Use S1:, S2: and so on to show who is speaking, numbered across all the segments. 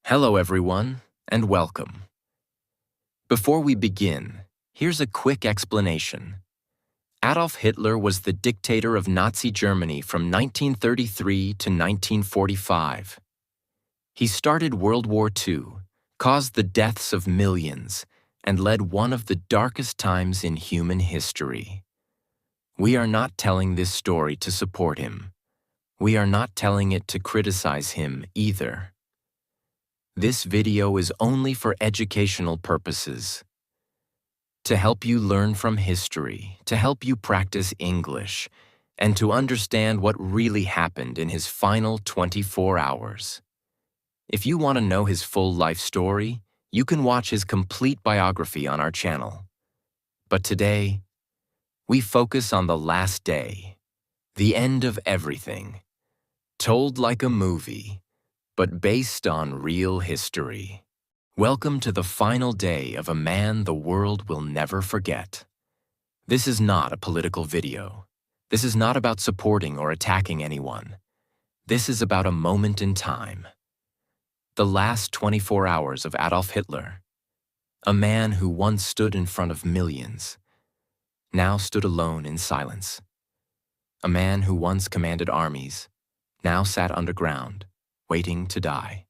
S1: Hello everyone, and welcome. Before we begin, here's a quick explanation. Adolf Hitler was the dictator of Nazi Germany from 1933 to 1945. He started World War II, caused the deaths of millions, and led one of the darkest times in human history. We are not telling this story to support him. We are not telling it to criticize him either. This video is only for educational purposes. To help you learn from history, to help you practice English, and to understand what really happened in his final 24 hours. If you want to know his full life story, you can watch his complete biography on our channel. But today, we focus on the last day, the end of everything, told like a movie, but based on real history. Welcome to the final day of a man the world will never forget. This is not a political video. This is not about supporting or attacking anyone. This is about a moment in time. The last 24 hours of Adolf Hitler, a man who once stood in front of millions, now stood alone in silence. A man who once commanded armies, now sat underground, waiting to die.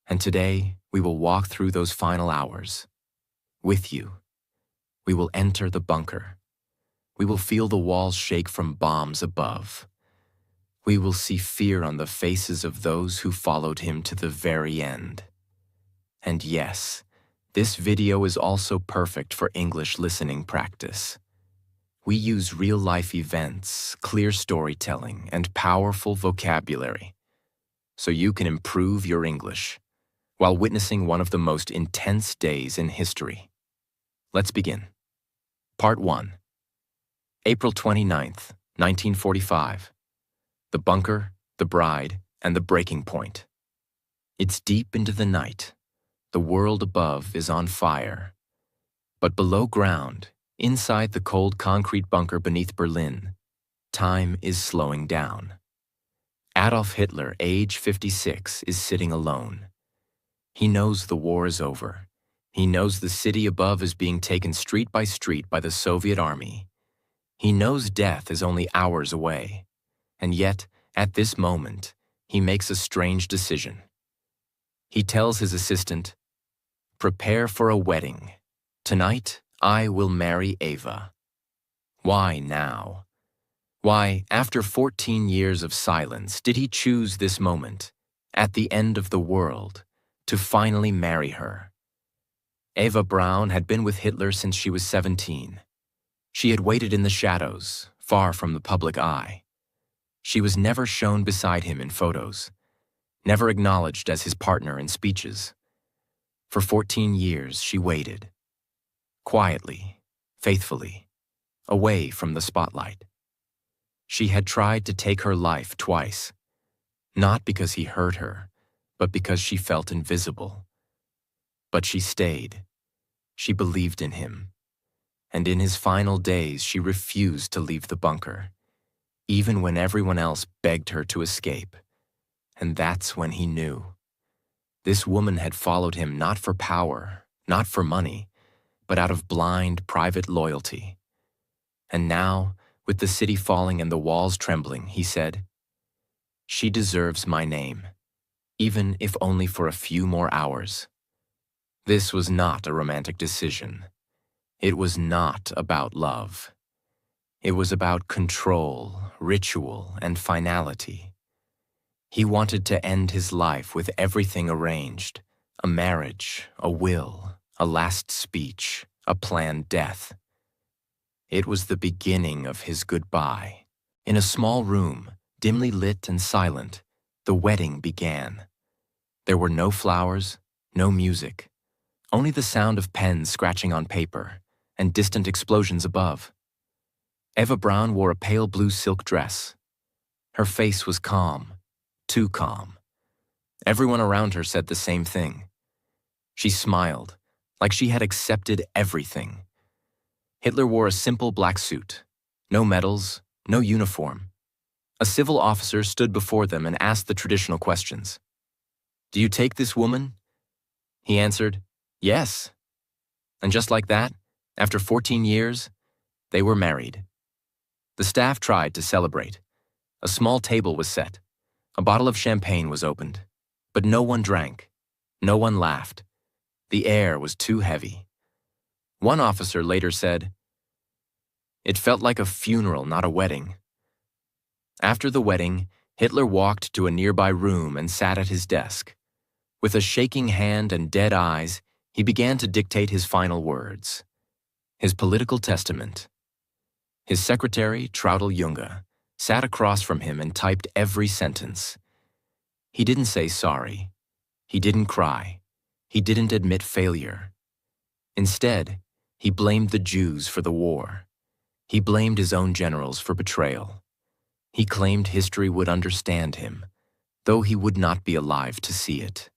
S1: And today, we will walk through those final hours. With you. We will enter the bunker. We will feel the walls shake from bombs above. We will see fear on the faces of those who followed him to the very end. And yes, this video is also perfect for English listening practice. We use real-life events, clear storytelling, and powerful vocabulary, so you can improve your English while witnessing one of the most intense days in history. Let's begin. Part 1. April 29th, 1945. The bunker, the bride, and the breaking point. It's deep into the night. The world above is on fire. But below ground, inside the cold concrete bunker beneath Berlin, time is slowing down. Adolf Hitler, age 56, is sitting alone. He knows the war is over. He knows the city above is being taken street by the Soviet army. He knows death is only hours away. And yet, at this moment, he makes a strange decision. He tells his assistant, "Prepare for a wedding. Tonight, I will marry Eva." Why now? Why, after 14 years of silence, did he choose this moment, at the end of the world, to finally marry her? Eva Braun had been with Hitler since she was 17. She had waited in the shadows, far from the public eye. She was never shown beside him in photos, never acknowledged as his partner in speeches. For 14 years, she waited, quietly, faithfully, away from the spotlight. She had tried to take her life twice, not because he hurt her, but because she felt invisible. But she stayed. She believed in him. And in his final days, she refused to leave the bunker, even when everyone else begged her to escape. And that's when he knew. This woman had followed him not for power, not for money, but out of blind, private loyalty. And now, with the city falling and the walls trembling, he said, "She deserves my name, even if only for a few more hours." This was not a romantic decision. It was not about love. It was about control, ritual, and finality. He wanted to end his life with everything arranged: a marriage, a will, a last speech, a planned death. It was the beginning of his goodbye. In a small room, dimly lit and silent, the wedding began. There were no flowers, no music, only the sound of pens scratching on paper and distant explosions above. Eva Braun wore a pale blue silk dress. Her face was calm, too calm. Everyone around her said the same thing. She smiled, like she had accepted everything. Hitler wore a simple black suit, no medals, no uniform. A civil officer stood before them and asked the traditional questions. "Do you take this woman?" He answered, "Yes." And just like that, after 14 years, they were married. The staff tried to celebrate. A small table was set. A bottle of champagne was opened. But no one drank. No one laughed. The air was too heavy. One officer later said, "It felt like a funeral, not a wedding." After the wedding, Hitler walked to a nearby room and sat at his desk. With a shaking hand and dead eyes, he began to dictate his final words. His political testament. His secretary, Traudl Junge, sat across from him and typed every sentence. He didn't say sorry. He didn't cry. He didn't admit failure. Instead, he blamed the Jews for the war. He blamed his own generals for betrayal. He claimed history would understand him, though he would not be alive to see it.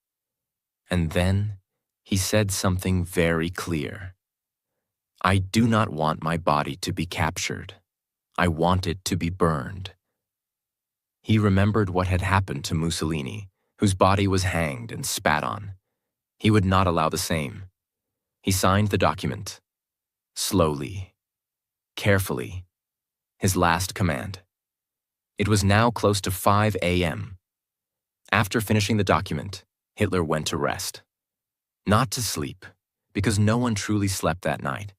S1: And then he said something very clear. "I do not want my body to be captured. I want it to be burned." He remembered what had happened to Mussolini, whose body was hanged and spat on. He would not allow the same. He signed the document. Slowly, carefully, his last command. It was now close to 5 a.m. After finishing the document, Hitler went to rest. Not to sleep, because no one truly slept that night,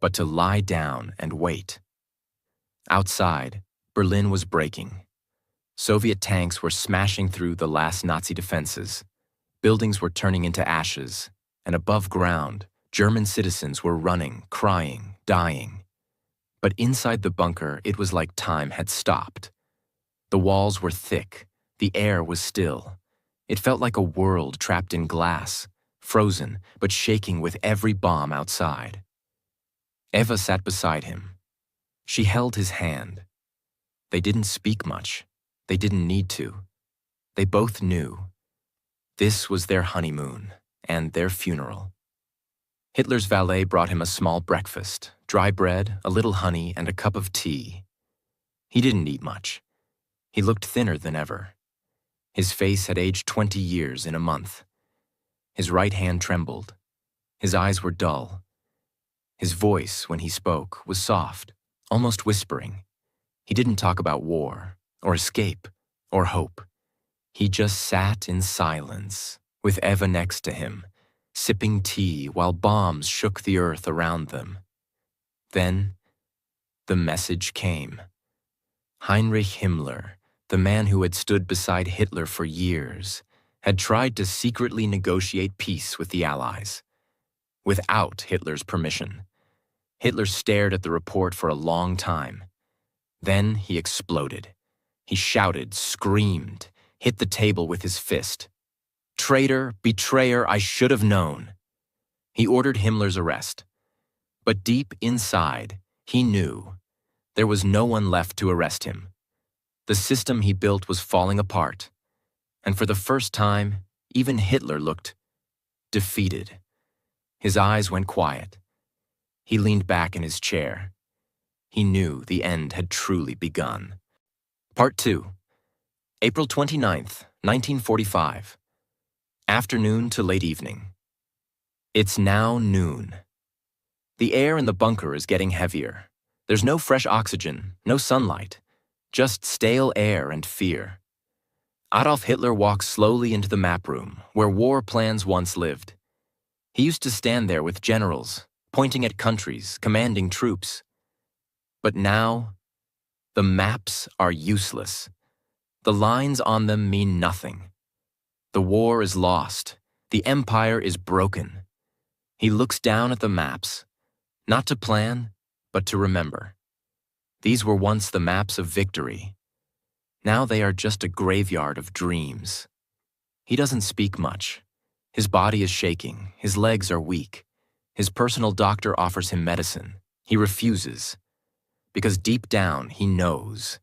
S1: but to lie down and wait. Outside, Berlin was breaking. Soviet tanks were smashing through the last Nazi defenses. Buildings were turning into ashes, and above ground, German citizens were running, crying, dying. But inside the bunker, it was like time had stopped. The walls were thick, the air was still. It felt like a world trapped in glass, frozen but shaking with every bomb outside. Eva sat beside him. She held his hand. They didn't speak much. They didn't need to. They both knew. This was their honeymoon and their funeral. Hitler's valet brought him a small breakfast, dry bread, a little honey, and a cup of tea. He didn't eat much. He looked thinner than ever. His face had aged 20 years in a month. His right hand trembled. His eyes were dull. His voice, when he spoke, was soft, almost whispering. He didn't talk about war, or escape, or hope. He just sat in silence, with Eva next to him, sipping tea while bombs shook the earth around them. Then, the message came. Heinrich Himmler, the man who had stood beside Hitler for years, had tried to secretly negotiate peace with the Allies, without Hitler's permission. Hitler stared at the report for a long time. Then he exploded. He shouted, screamed, hit the table with his fist. "Traitor, betrayer, I should have known." He ordered Himmler's arrest. But deep inside, he knew there was no one left to arrest him. The system he built was falling apart. And for the first time, even Hitler looked defeated. His eyes went quiet. He leaned back in his chair. He knew the end had truly begun. Part 2. April 29th, 1945. Afternoon to late evening. It's now noon. The air in the bunker is getting heavier. There's no fresh oxygen, no sunlight, just stale air and fear. Adolf Hitler walks slowly into the map room, where war plans once lived. He used to stand there with generals, pointing at countries, commanding troops. But now, the maps are useless. The lines on them mean nothing. The war is lost. The empire is broken. He looks down at the maps, not to plan, but to remember. These were once the maps of victory. Now they are just a graveyard of dreams. He doesn't speak much. His body is shaking. His legs are weak. His personal doctor offers him medicine. He refuses. Because deep down, he knows.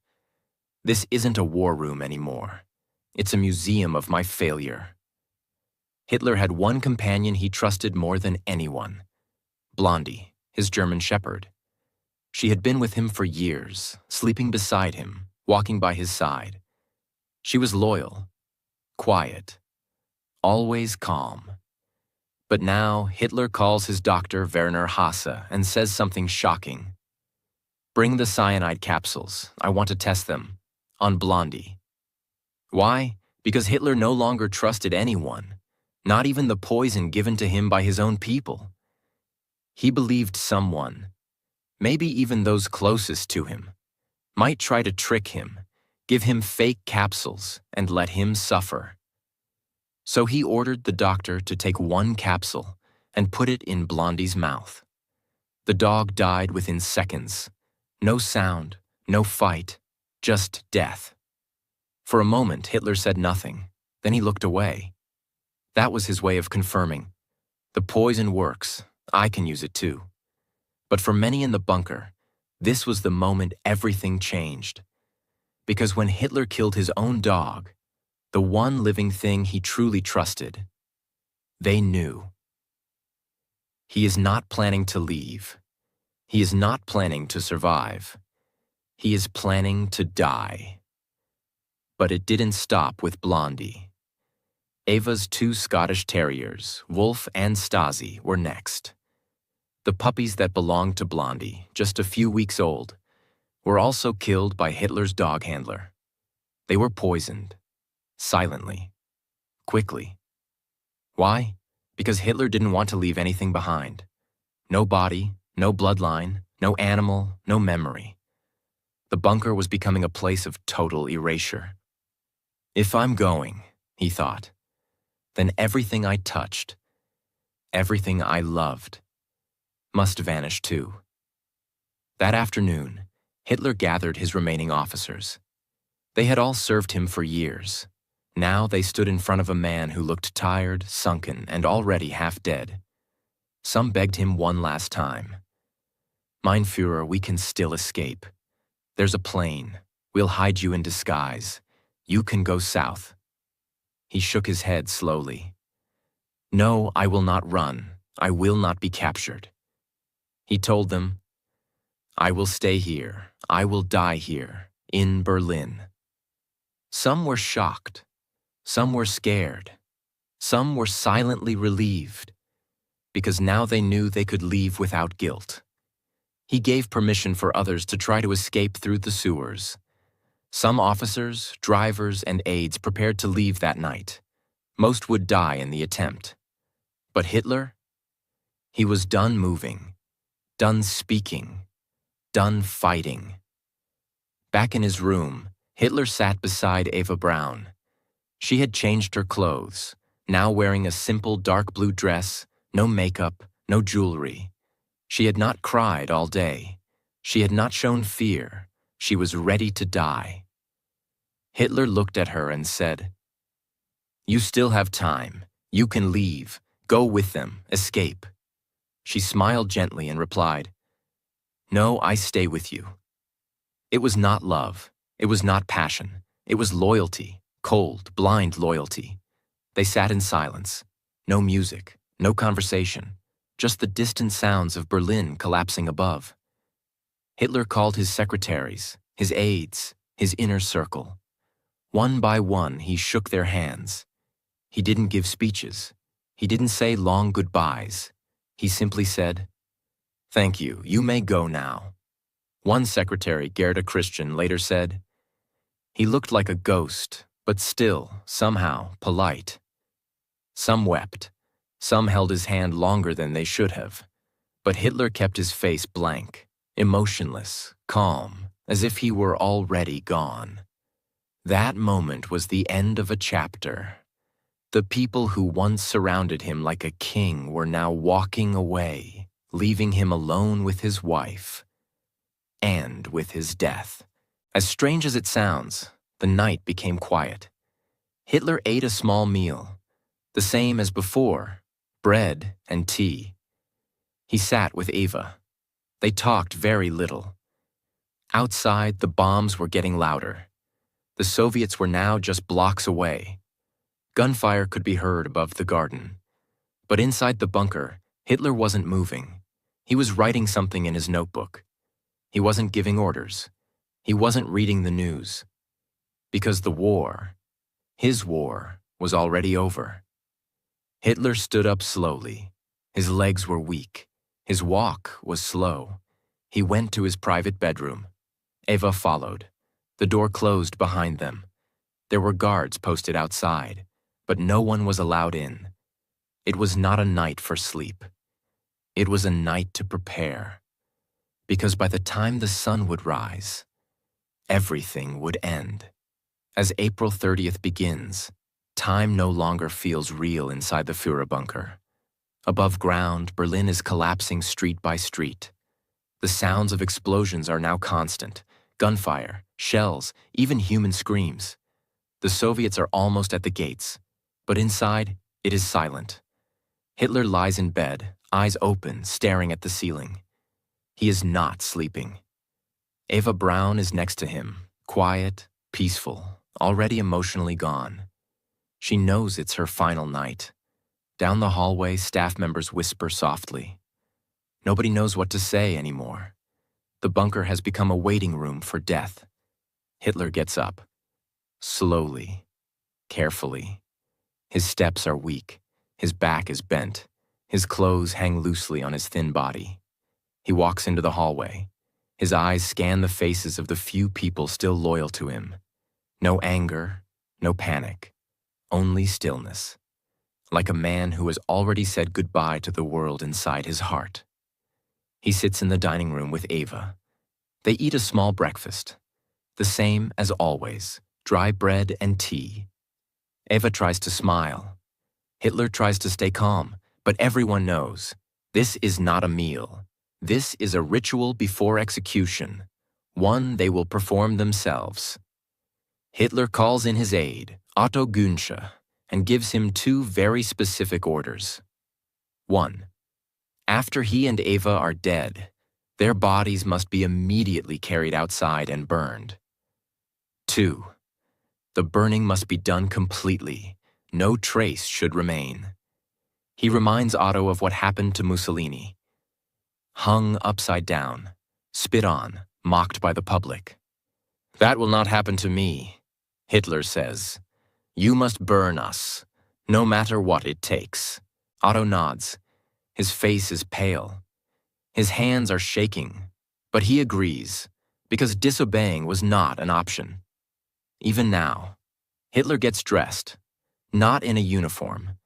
S1: This isn't a war room anymore. It's a museum of my failure. Hitler had one companion he trusted more than anyone. Blondie, his German shepherd. She had been with him for years, sleeping beside him, walking by his side. She was loyal, quiet, always calm. But now Hitler calls his doctor Werner Hasse and says something shocking. "Bring the cyanide capsules. I want to test them. On Blondie." Why? Because Hitler no longer trusted anyone, not even the poison given to him by his own people. He believed someone, maybe even those closest to him, might try to trick him, give him fake capsules, and let him suffer. So he ordered the doctor to take one capsule and put it in Blondie's mouth. The dog died within seconds. No sound, no fight, just death. For a moment, Hitler said nothing. Then he looked away. That was his way of confirming, "The poison works. I can use it too." But for many in the bunker, this was the moment everything changed. Because when Hitler killed his own dog, the one living thing he truly trusted, they knew. He is not planning to leave. He is not planning to survive. He is planning to die. But it didn't stop with Blondie. Ava's 2 Scottish terriers, Wolf and Stasi, were next. The puppies that belonged to Blondie, just a few weeks old, were also killed by Hitler's dog handler. They were poisoned, silently, quickly. Why? Because Hitler didn't want to leave anything behind. No body, no bloodline, no animal, no memory. The bunker was becoming a place of total erasure. "If I'm going," he thought, "then everything I touched, everything I loved, must vanish too." That afternoon, Hitler gathered his remaining officers. They had all served him for years. Now they stood in front of a man who looked tired, sunken, and already half dead. Some begged him one last time. "Mein Führer, we can still escape. There's a plane. We'll hide you in disguise. You can go south." He shook his head slowly. "No, I will not run. I will not be captured." He told them, "I will stay here. I will die here, in Berlin." Some were shocked. Some were scared. Some were silently relieved, because now they knew they could leave without guilt. He gave permission for others to try to escape through the sewers. Some officers, drivers, and aides prepared to leave that night. Most would die in the attempt. But Hitler? He was done moving, done speaking, done fighting. Back in his room, Hitler sat beside Eva Braun. She had changed her clothes, now wearing a simple dark blue dress, no makeup, no jewelry. She had not cried all day. She had not shown fear. She was ready to die. Hitler looked at her and said, "You still have time. You can leave. Go with them. Escape." She smiled gently and replied, "No, I stay with you." It was not love. It was not passion. It was loyalty, cold, blind loyalty. They sat in silence. No music, no conversation, just the distant sounds of Berlin collapsing above. Hitler called his secretaries, his aides, his inner circle. One by one, he shook their hands. He didn't give speeches. He didn't say long goodbyes. He simply said, "Thank you, you may go now." One secretary, Gerda Christian, later said, "He looked like a ghost, but still, somehow, polite." Some wept. Some held his hand longer than they should have. But Hitler kept his face blank, emotionless, calm, as if he were already gone. That moment was the end of a chapter. The people who once surrounded him like a king were now walking away, leaving him alone with his wife and with his death. As strange as it sounds, the night became quiet. Hitler ate a small meal, the same as before, bread and tea. He sat with Eva. They talked very little. Outside, the bombs were getting louder. The Soviets were now just blocks away. Gunfire could be heard above the garden. But inside the bunker, Hitler wasn't moving. He was writing something in his notebook. He wasn't giving orders. He wasn't reading the news. Because the war, his war, was already over. Hitler stood up slowly. His legs were weak. His walk was slow. He went to his private bedroom. Eva followed. The door closed behind them. There were guards posted outside, but no one was allowed in. It was not a night for sleep. It was a night to prepare. Because by the time the sun would rise, everything would end. As April 30th begins, time no longer feels real inside the Führer bunker. Above ground, Berlin is collapsing street by street. The sounds of explosions are now constant. Gunfire, shells, even human screams. The Soviets are almost at the gates, but inside, it is silent. Hitler lies in bed, eyes open, staring at the ceiling. He is not sleeping. Eva Braun is next to him, quiet, peaceful, already emotionally gone. She knows it's her final night. Down the hallway, staff members whisper softly. Nobody knows what to say anymore. The bunker has become a waiting room for death. Hitler gets up. Slowly, carefully. His steps are weak. His back is bent. His clothes hang loosely on his thin body. He walks into the hallway. His eyes scan the faces of the few people still loyal to him. No anger, no panic, only stillness. Like a man who has already said goodbye to the world inside his heart. He sits in the dining room with Eva. They eat a small breakfast. The same as always, dry bread and tea. Eva tries to smile. Hitler tries to stay calm, but everyone knows, this is not a meal. This is a ritual before execution, one they will perform themselves. Hitler calls in his aide, Otto Günsche, and gives him two very specific orders. 1. After he and Eva are dead, their bodies must be immediately carried outside and burned. 2. The burning must be done completely. No trace should remain. He reminds Otto of what happened to Mussolini. Hung upside down, spit on, mocked by the public. That will not happen to me, Hitler says. You must burn us, no matter what it takes. Otto nods. His face is pale. His hands are shaking, but he agrees, because disobeying was not an option. Even now, Hitler gets dressed, not in a uniform,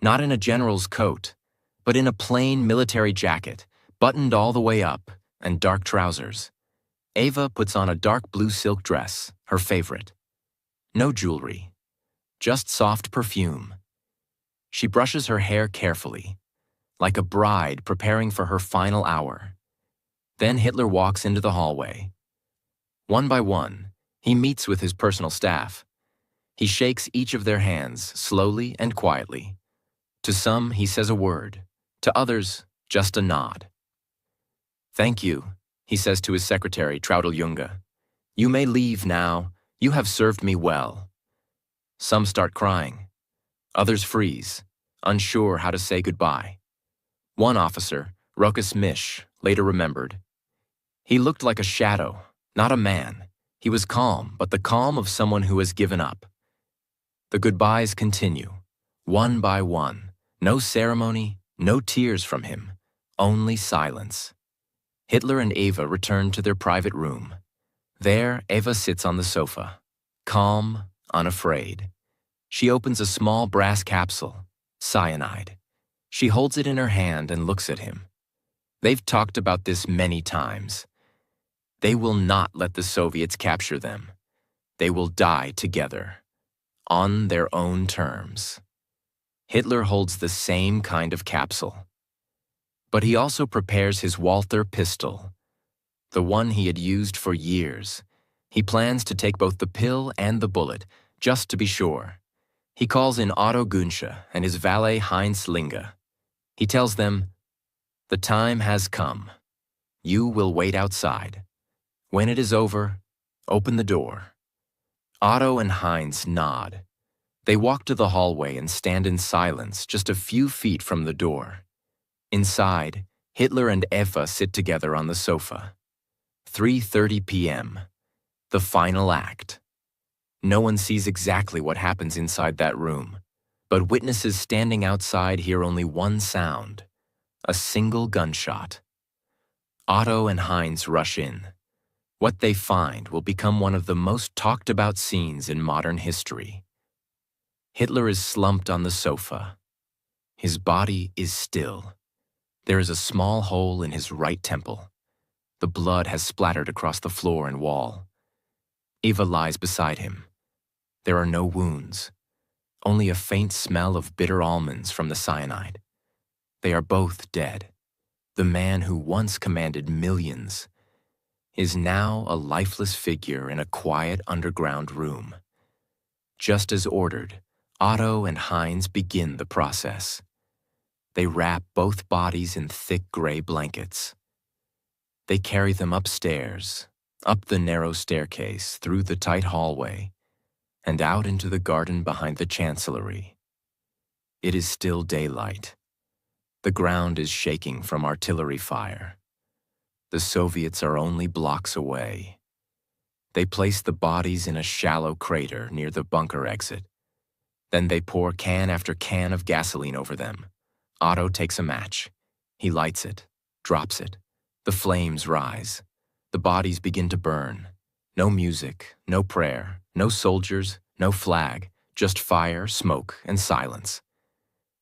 S1: not in a general's coat, but in a plain military jacket, buttoned all the way up, and dark trousers. Eva puts on a dark blue silk dress, her favorite. No jewelry, just soft perfume. She brushes her hair carefully, like a bride preparing for her final hour. Then Hitler walks into the hallway. One by one, he meets with his personal staff. He shakes each of their hands slowly and quietly. To some, he says a word. To others, just a nod. Thank you, he says to his secretary, Traudl Junge. You may leave now. You have served me well. Some start crying. Others freeze, unsure how to say goodbye. One officer, Rokas Mish, later remembered. He looked like a shadow, not a man. He was calm, but the calm of someone who has given up. The goodbyes continue, one by one. No ceremony, no tears from him, only silence. Hitler and Eva return to their private room. There, Eva sits on the sofa, calm, unafraid. She opens a small brass capsule, cyanide. She holds it in her hand and looks at him. They've talked about this many times. They will not let the Soviets capture them. They will die together, on their own terms. Hitler holds the same kind of capsule. But he also prepares his Walther pistol, the one he had used for years. He plans to take both the pill and the bullet, just to be sure. He calls in Otto Günsche and his valet Heinz Linge. He tells them, the time has come. You will wait outside. When it is over, open the door. Otto and Heinz nod. They walk to the hallway and stand in silence just a few feet from the door. Inside, Hitler and Eva sit together on the sofa. 3:30 p.m. The final act. No one sees exactly what happens inside that room, But witnesses standing outside hear only one sound, a single gunshot. Otto and Heinz rush in. What they find will become one of the most talked about scenes in modern history. Hitler is slumped on the sofa. His body is still. There is a small hole in his right temple. The blood has splattered across the floor and wall. Eva lies beside him. There are no wounds, only a faint smell of bitter almonds from the cyanide. They are both dead. The man who once commanded millions is now a lifeless figure in a quiet underground room. Just as ordered, Otto and Heinz begin the process. They wrap both bodies in thick gray blankets. They carry them upstairs, up the narrow staircase, through the tight hallway, and out into the garden behind the chancellery. It is still daylight. The ground is shaking from artillery fire. The Soviets are only blocks away. They place the bodies in a shallow crater near the bunker exit. Then they pour can after can of gasoline over them. Otto takes a match. He lights it, drops it. The flames rise. The bodies begin to burn. No music, no prayer, no soldiers, no flag, just fire, smoke, and silence.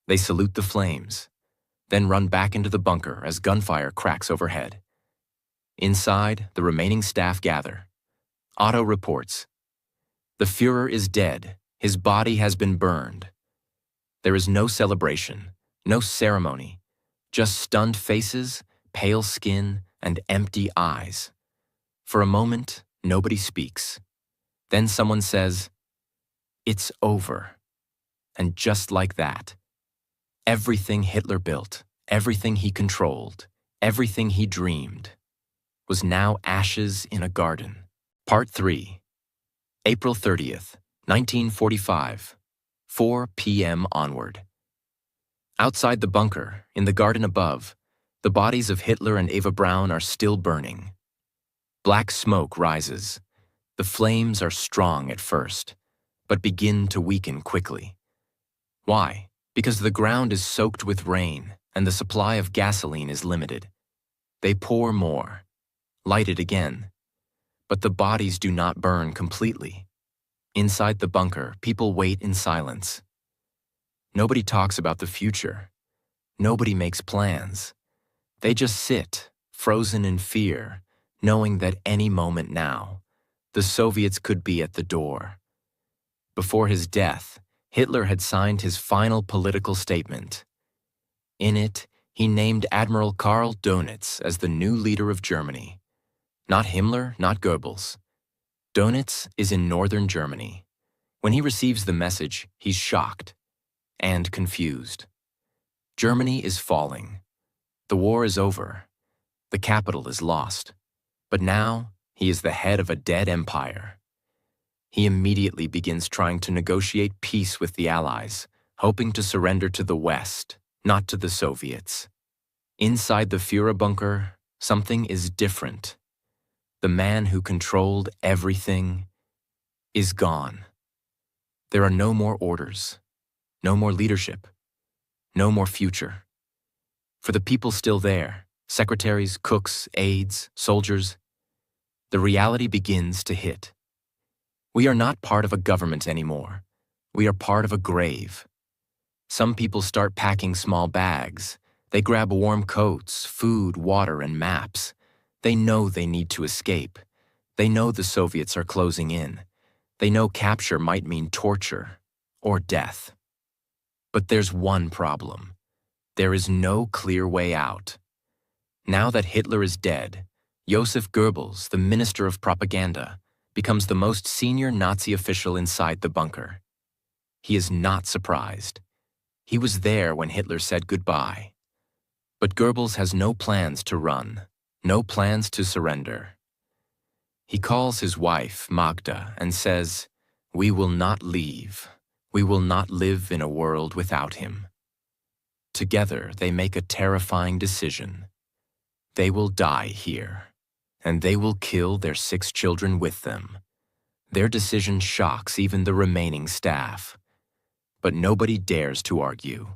S1: They salute the flames, then run back into the bunker as gunfire cracks overhead. Inside, the remaining staff gather. Otto reports, "The Führer is dead. His body has been burned." There is no celebration, no ceremony, just stunned faces, pale skin, and empty eyes. For a moment, nobody speaks. Then someone says, "It's over." And just like that, everything Hitler built, everything he controlled, everything he dreamed, was now ashes in a garden. Part 3. April 30th, 1945, 4 p.m. onward. Outside the bunker, in the garden above, the bodies of Hitler and Eva Braun are still burning. Black smoke rises. The flames are strong at first, but begin to weaken quickly. Why? Because the ground is soaked with rain and the supply of gasoline is limited. They pour more, light it again, but the bodies do not burn completely. Inside the bunker, people wait in silence. Nobody talks about the future. Nobody makes plans. They just sit, frozen in fear, knowing that any moment now, the Soviets could be at the door. Before his death, Hitler had signed his final political statement. In it, he named Admiral Karl Dönitz as the new leader of Germany. Not Himmler, not Goebbels. Dönitz is in northern Germany. When he receives the message, he's shocked and confused. Germany is falling. The war is over. The capital is lost. But now, he is the head of a dead empire. He immediately begins trying to negotiate peace with the Allies, hoping to surrender to the West, not to the Soviets. Inside the Führer bunker, something is different. The man who controlled everything is gone. There are no more orders, no more leadership, no more future. For the people still there, secretaries, cooks, aides, soldiers, the reality begins to hit. We are not part of a government anymore. We are part of a grave. Some people start packing small bags. They grab warm coats, food, water, and maps. They know they need to escape. They know the Soviets are closing in. They know capture might mean torture or death. But there's one problem. There is no clear way out. Now that Hitler is dead, Joseph Goebbels, the Minister of Propaganda, becomes the most senior Nazi official inside the bunker. He is not surprised. He was there when Hitler said goodbye. But Goebbels has no plans to run, no plans to surrender. He calls his wife, Magda, and says, "We will not leave. We will not live in a world without him." Together, they make a terrifying decision. They will die here, and they will kill their 6 children with them. Their decision shocks even the remaining staff. But nobody dares to argue.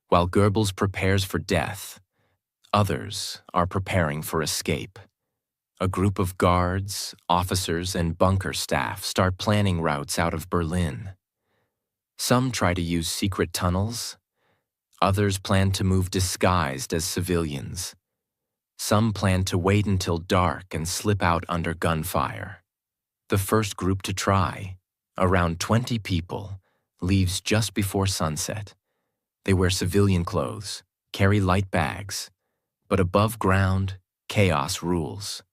S1: While Goebbels prepares for death, others are preparing for escape. A group of guards, officers, and bunker staff start planning routes out of Berlin. Some try to use secret tunnels. Others plan to move disguised as civilians. Some plan to wait until dark and slip out under gunfire. The first group to try, around 20 people, leaves just before sunset. They wear civilian clothes, carry light bags, but above ground, chaos rules.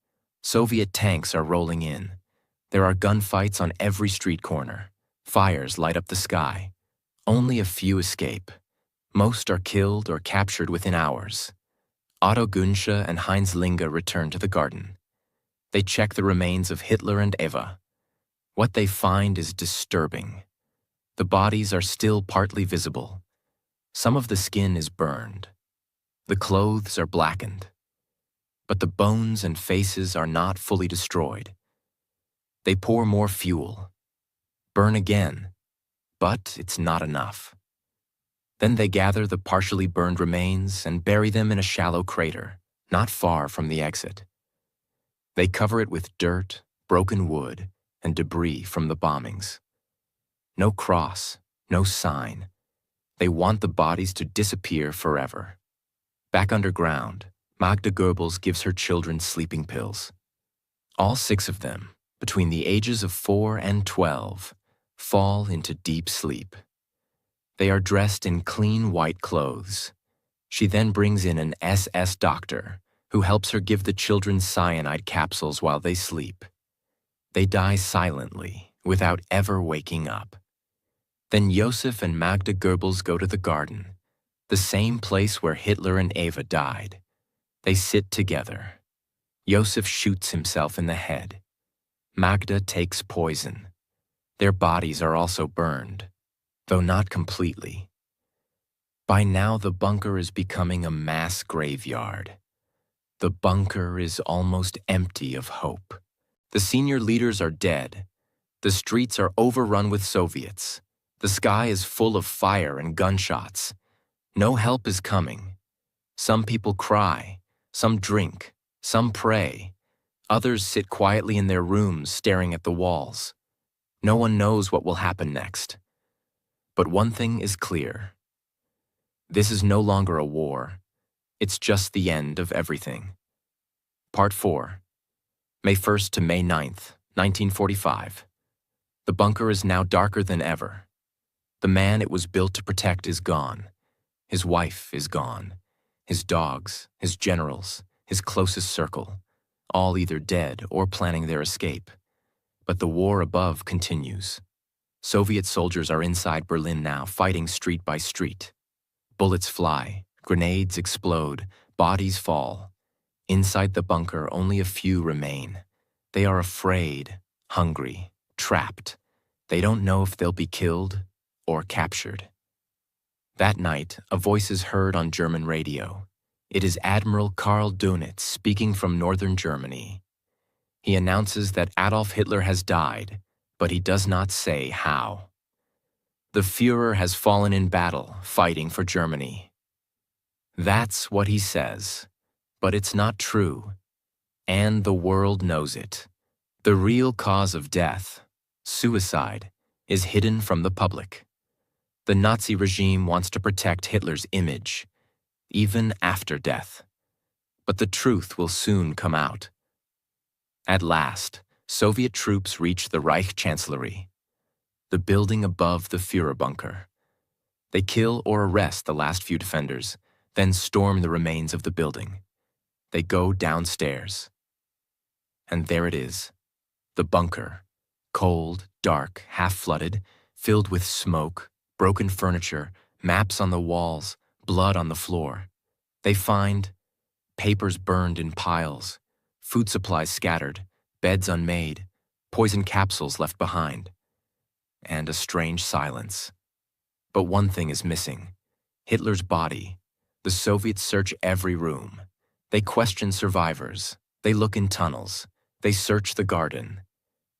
S1: Soviet tanks are rolling in. There are gunfights on every street corner. Fires light up the sky. Only a few escape. Most are killed or captured within hours. Otto Günsche and Heinz Linge return to the garden. They check the remains of Hitler and Eva. What they find is disturbing. The bodies are still partly visible. Some of the skin is burned. The clothes are blackened. But the bones and faces are not fully destroyed. They pour more fuel. Burn again. But it's not enough. Then they gather the partially burned remains and bury them in a shallow crater, not far from the exit. They cover it with dirt, broken wood, and debris from the bombings. No cross, no sign. They want the bodies to disappear forever. Back underground, Magda Goebbels gives her children sleeping pills. All 6 of them, between the ages of 4 and 12, fall into deep sleep. They are dressed in clean white clothes. She then brings in an SS doctor who helps her give the children cyanide capsules while they sleep. They die silently, without ever waking up. Then Josef and Magda Goebbels go to the garden, the same place where Hitler and Eva died. They sit together. Josef shoots himself in the head. Magda takes poison. Their bodies are also burned, though not completely. By now, the bunker is becoming a mass graveyard. The bunker is almost empty of hope. The senior leaders are dead. The streets are overrun with Soviets. The sky is full of fire and gunshots. No help is coming. Some people cry, some drink, some pray. Others sit quietly in their rooms staring at the walls. No one knows what will happen next. But one thing is clear. This is no longer a war. It's just the end of everything. Part 4. May 1st to May 9th, 1945. The bunker is now darker than ever. The man it was built to protect is gone. His wife is gone. His dogs, his generals, his closest circle, all either dead or planning their escape. But the war above continues. Soviet soldiers are inside Berlin now, fighting street by street. Bullets fly, grenades explode, bodies fall. Inside the bunker, only a few remain. They are afraid, hungry, trapped. They don't know if they'll be killed or captured. That night, a voice is heard on German radio. It is Admiral Karl Dönitz speaking from northern Germany. He announces that Adolf Hitler has died, but he does not say how. The Führer has fallen in battle, fighting for Germany. That's what he says, but it's not true, and the world knows it. The real cause of death, suicide, is hidden from the public. The Nazi regime wants to protect Hitler's image, even after death. But the truth will soon come out. At last, Soviet troops reach the Reich Chancellery, the building above the Führer bunker. They kill or arrest the last few defenders, then storm the remains of the building. They go downstairs. And there it is, the bunker, cold, dark, half-flooded, filled with smoke, broken furniture, maps on the walls, blood on the floor. They find papers burned in piles, food supplies scattered, beds unmade, poison capsules left behind, and a strange silence. But one thing is missing: Hitler's body. The Soviets search every room. They question survivors. They look in tunnels. They search the garden.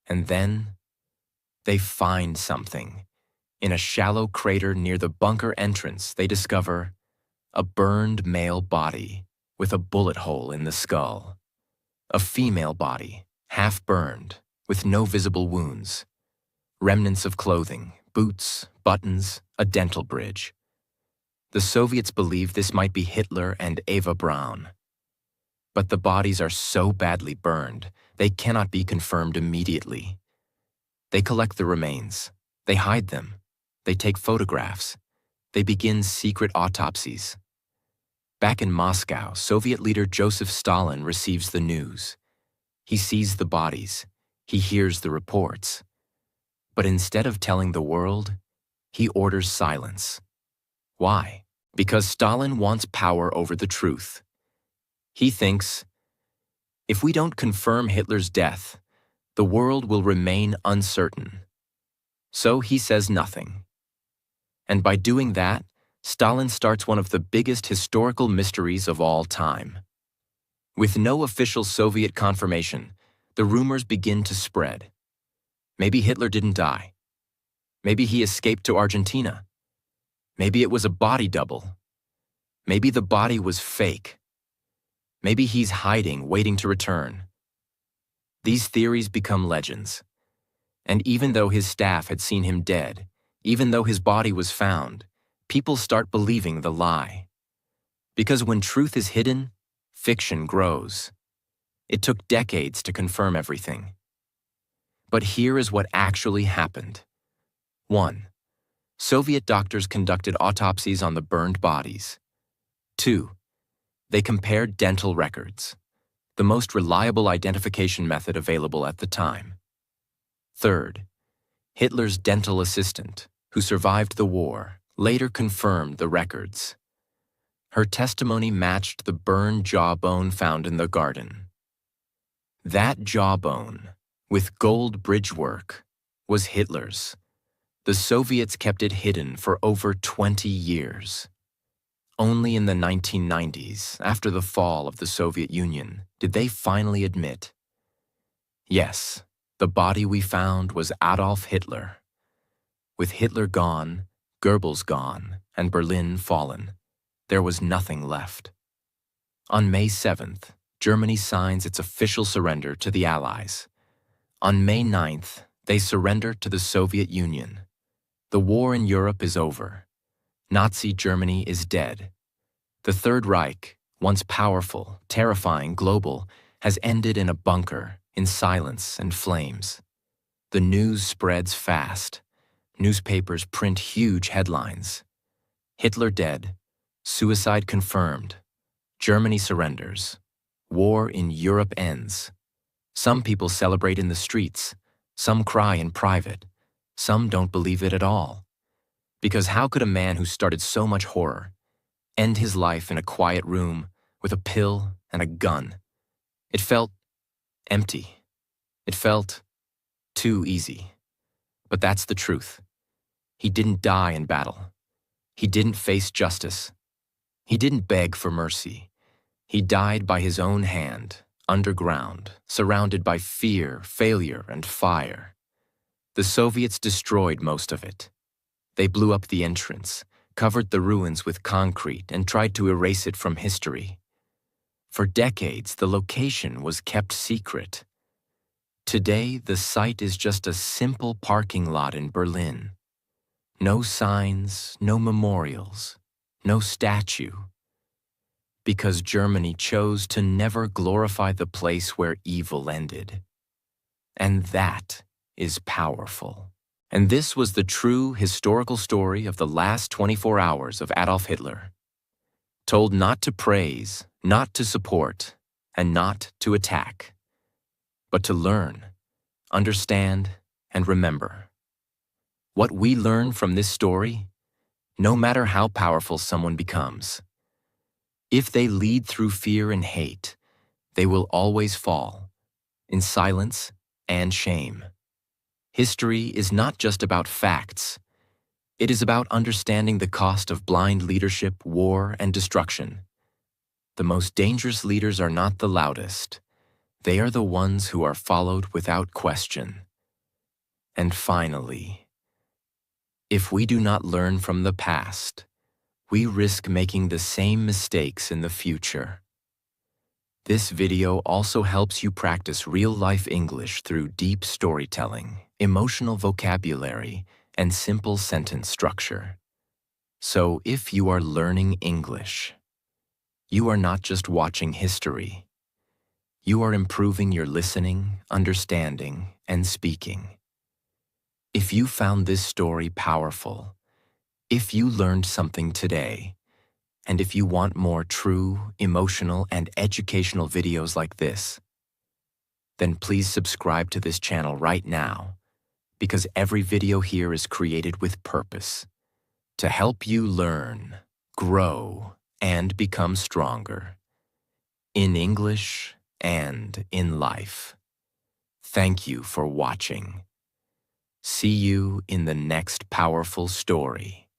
S1: And then they find something. In a shallow crater near the bunker entrance, they discover a burned male body with a bullet hole in the skull. A female body, half burned, with no visible wounds. Remnants of clothing, boots, buttons, a dental bridge. The Soviets believe this might be Hitler and Eva Braun. But the bodies are so badly burned, they cannot be confirmed immediately. They collect the remains. They hide them. They take photographs. They begin secret autopsies. Back in Moscow, Soviet leader Joseph Stalin receives the news. He sees the bodies. He hears the reports. But instead of telling the world, he orders silence. Why? Because Stalin wants power over the truth. He thinks, if we don't confirm Hitler's death, the world will remain uncertain. So he says nothing. And by doing that, Stalin starts one of the biggest historical mysteries of all time. With no official Soviet confirmation, the rumors begin to spread. Maybe Hitler didn't die. Maybe he escaped to Argentina. Maybe it was a body double. Maybe the body was fake. Maybe he's hiding, waiting to return. These theories become legends. And even though his staff had seen him dead, even though his body was found, people start believing the lie. Because when truth is hidden, fiction grows. It took decades to confirm everything. But here is what actually happened. 1. Soviet doctors conducted autopsies on the burned bodies. 2. They compared dental records, the most reliable identification method available at the time. 3. Hitler's dental assistant, who survived the war, later confirmed the records. Her testimony matched the burned jawbone found in the garden. That jawbone, with gold bridgework, was Hitler's. The Soviets kept it hidden for over 20 years. Only in the 1990s, after the fall of the Soviet Union, did they finally admit, yes, the body we found was Adolf Hitler. With Hitler gone, Goebbels gone, and Berlin fallen, there was nothing left. On May 7th, Germany signs its official surrender to the Allies. On May 9th, they surrender to the Soviet Union. The war in Europe is over. Nazi Germany is dead. The Third Reich, once powerful, terrifying, global, has ended in a bunker, in silence and flames. The news spreads fast. Newspapers print huge headlines. Hitler dead. Suicide confirmed. Germany surrenders. War in Europe ends. Some people celebrate in the streets. Some cry in private. Some don't believe it at all. Because how could a man who started so much horror end his life in a quiet room with a pill and a gun? It felt empty. It felt too easy. But that's the truth. He didn't die in battle. He didn't face justice. He didn't beg for mercy. He died by his own hand, underground, surrounded by fear, failure, and fire. The Soviets destroyed most of it. They blew up the entrance, covered the ruins with concrete, and tried to erase it from history. For decades, the location was kept secret. Today, the site is just a simple parking lot in Berlin. No signs, no memorials, no statue. Because Germany chose to never glorify the place where evil ended. And that is powerful. And this was the true historical story of the last 24 hours of Adolf Hitler. Told not to praise, not to support, and not to attack, but to learn, understand, and remember. What we learn from this story, no matter how powerful someone becomes, if they lead through fear and hate, they will always fall, in silence and shame. History is not just about facts. It is about understanding the cost of blind leadership, war, and destruction. The most dangerous leaders are not the loudest. They are the ones who are followed without question. And finally, If we do not learn from the past, we risk making the same mistakes in the future. This video also helps you practice real-life English through deep storytelling, emotional vocabulary, and simple sentence structure. So if you are learning English, you are not just watching history. You are improving your listening, understanding, and speaking. If you found this story powerful, if you learned something today, and if you want more true, emotional, and educational videos like this, then please subscribe to this channel right now, because every video here is created with purpose, to help you learn, grow, and become stronger, in English and in life. Thank you for watching. See you in the next powerful story.